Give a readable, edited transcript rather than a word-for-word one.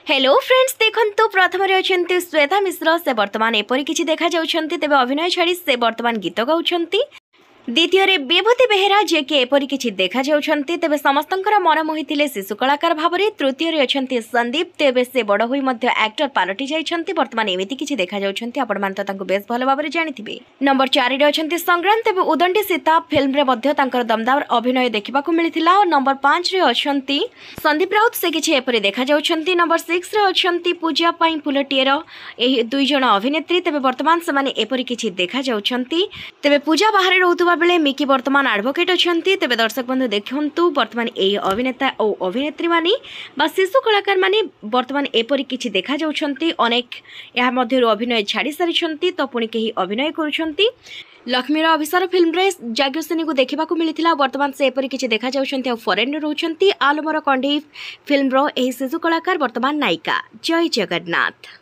Hello friends देखंतु प्रथम अच्छे श्वेता मिश्र से वर्तमान एपरी किछि देखा जाउछंती तेबे अभिनय छाड़ी से वर्तमान गीत गाउछंती। द्वितीय विभूति बेहेरा जे कि एपरी किछि देखा जाउछंती तेबे समस्तंकर मन मोहिथिले शिशु कलाकार भाबरे। तृतीय अच्छे संदीप तेबे से बड़ होई मध्य एक्टर पालटि जाइछंती। वर्तमान एमिति किछि देखा जाउछंती आपण मान त तांको बेस भलो भाबरे जानिथिबे। नंबर 4 रे अच्छे संग्रांत तेबे उदंडी सीता फिल्म रे मध्य तांकर दमदार अभिनय देखिबाकू मिलिथिला। और नंबर 5 रे अच्छे संदीप राउत से किछि एपरी देखा जाउछंती। नंबर 6 रे अच्छे पूजा पाई फुलटिएर एही दुई जण अभिनेत्री तेबे वर्तमान से माने एपरी किछि देखा जाउछंती। तेबे पूजा बाहर रहउतबा बेले मिकी वर्तमान एडवोकेट अच्छंती। तेबे दर्शक बंधु देखंतु वर्तमान एही अभिनेता और अभिनेत्री माने बा शिशु कलाकार माने वर्तमान एपरी किछि देखा जाउछंती। अनेक या मध्यरु अभिनय छाड़ी सारिछंती तो पुणी केही अभिनय करूछंती। लक्ष्मीर अभिसार फिल्म रे जाग्यसेनी को देखिबाकू मिलिथिला। वर्तमान से एपरी किछि देखा जाउछंती और फॉरेन रे रहउछंती। आलमर कंढी फिल्म रो एही शिशु कलाकार वर्तमान नायिका। जय जगन्नाथ।